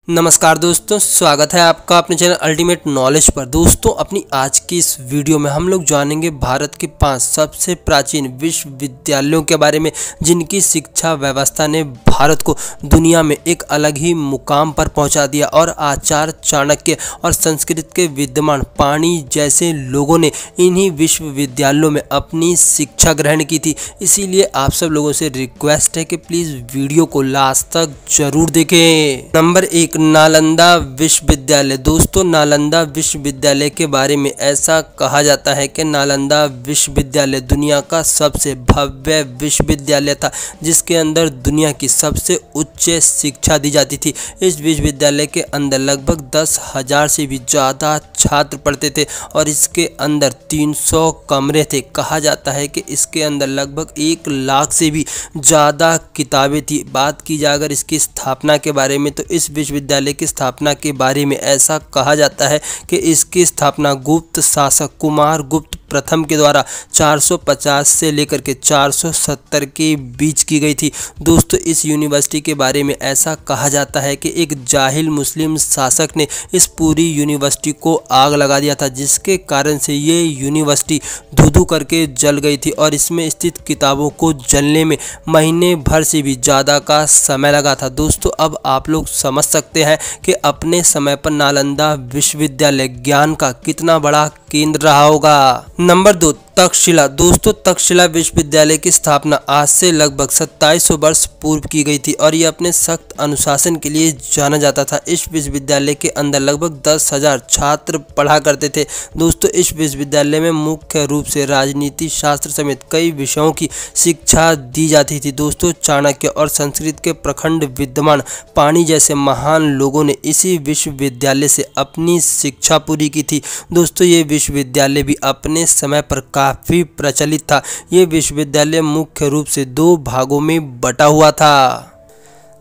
नमस्कार दोस्तों, स्वागत है आपका अपने चैनल अल्टीमेट नॉलेज पर। दोस्तों, अपनी आज की इस वीडियो में हम लोग जानेंगे भारत के 5 सबसे प्राचीन विश्वविद्यालयों के बारे में, जिनकी शिक्षा व्यवस्था ने भारत को दुनिया में एक अलग ही मुकाम पर पहुंचा दिया और आचार्य चाणक्य और संस्कृत के विद्वान पाणि जैसे लोगों ने इन्हीं विश्वविद्यालयों में अपनी शिक्षा ग्रहण की थी। इसीलिए आप सब लोगों से रिक्वेस्ट है कि प्लीज़ वीडियो को लास्ट तक जरूर देखें। नंबर 1, नालंदा विश्वविद्यालय। दोस्तों, नालंदा विश्वविद्यालय के बारे में ऐसा कहा जाता है कि नालंदा विश्वविद्यालय दुनिया का सबसे भव्य विश्वविद्यालय था, जिसके अंदर दुनिया की सबसे उच्च शिक्षा दी जाती थी। इस विश्वविद्यालय के अंदर लगभग 10,000 से भी ज़्यादा छात्र पढ़ते थे और इसके अंदर 300 कमरे थे। कहा जाता है कि इसके अंदर लगभग 1 लाख से भी ज़्यादा किताबें थी। बात की जाए अगर इसकी स्थापना के बारे में, तो इस विश्वविद्यालय की स्थापना के बारे में ऐसा कहा जाता है कि इसकी स्थापना गुप्त शासक कुमार गुप्त प्रथम के द्वारा 450 से लेकर के 470 के बीच की गई थी। दोस्तों, इस यूनिवर्सिटी के बारे में ऐसा कहा जाता है कि एक जाहिल मुस्लिम शासक ने इस पूरी यूनिवर्सिटी को आग लगा दिया था, जिसके कारण से ये यूनिवर्सिटी धू-धू करके जल गई थी और इसमें स्थित किताबों को जलने में महीने भर से भी ज़्यादा का समय लगा था। दोस्तों, अब आप लोग समझ सकते हैं कि अपने समय पर नालंदा विश्वविद्यालय ज्ञान का कितना बड़ा केंद्र रहा होगा। नंबर 2, तक्षशिला। दोस्तों, तक्षशिला विश्वविद्यालय की स्थापना आज से लगभग 2700 वर्ष पूर्व की गई थी और ये अपने सख्त अनुशासन के लिए जाना जाता था। इस विश्वविद्यालय के अंदर लगभग 10,000 छात्र पढ़ा करते थे। दोस्तों, इस विश्वविद्यालय में मुख्य रूप से राजनीति शास्त्र समेत कई विषयों की शिक्षा दी जाती थी। दोस्तों, चाणक्य और संस्कृत के प्रखंड विद्वान पाणि जैसे महान लोगों ने इसी विश्वविद्यालय से अपनी शिक्षा पूरी की थी। दोस्तों, ये विश्वविद्यालय भी अपने समय पर काफ़ी प्रचलित था। ये विश्वविद्यालय मुख्य रूप से 2 भागों में बटा हुआ था।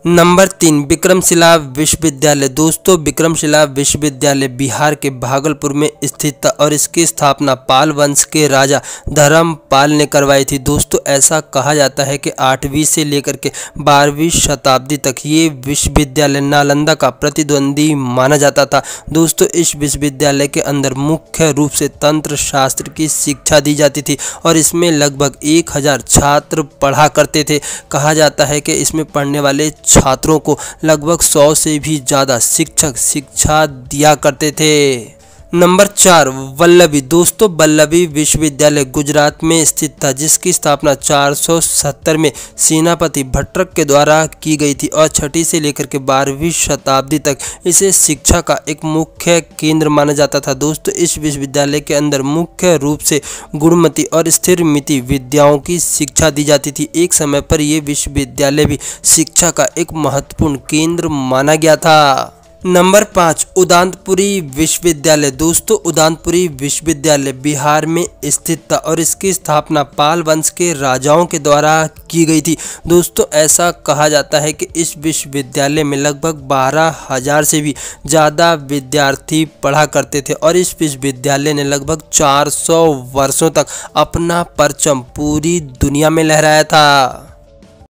नंबर 3, विक्रमशिला विश्वविद्यालय। दोस्तों, विक्रमशिला विश्वविद्यालय बिहार के भागलपुर में स्थित था और इसकी स्थापना पाल वंश के राजा धर्मपाल ने करवाई थी। दोस्तों, ऐसा कहा जाता है कि 8वीं से लेकर के 12वीं शताब्दी तक ये विश्वविद्यालय नालंदा का प्रतिद्वंदी माना जाता था। दोस्तों, इस विश्वविद्यालय के अंदर मुख्य रूप से तंत्र शास्त्र की शिक्षा दी जाती थी और इसमें लगभग 1000 छात्र पढ़ा करते थे। कहा जाता है कि इसमें पढ़ने वाले छात्रों को लगभग 100 से भी ज़्यादा शिक्षक शिक्षा दिया करते थे। नंबर 4, वल्लभी। दोस्तों, वल्लभी विश्वविद्यालय गुजरात में स्थित था, जिसकी स्थापना 470 में सेनापति भट्टरक के द्वारा की गई थी और 6वीं से लेकर के 12वीं शताब्दी तक इसे शिक्षा का एक मुख्य केंद्र माना जाता था। दोस्तों, इस विश्वविद्यालय के अंदर मुख्य रूप से गुणमति और स्थिरमिति विद्याओं की शिक्षा दी जाती थी। एक समय पर यह विश्वविद्यालय भी शिक्षा का एक महत्वपूर्ण केंद्र माना गया था। नंबर 5, उदंतपुरी विश्वविद्यालय। दोस्तों, उदंतपुरी विश्वविद्यालय बिहार में स्थित था और इसकी स्थापना पाल वंश के राजाओं के द्वारा की गई थी। दोस्तों, ऐसा कहा जाता है कि इस विश्वविद्यालय में लगभग 12,000 से भी ज़्यादा विद्यार्थी पढ़ा करते थे और इस विश्वविद्यालय ने लगभग 400 वर्षों तक अपना परचम पूरी दुनिया में लहराया था।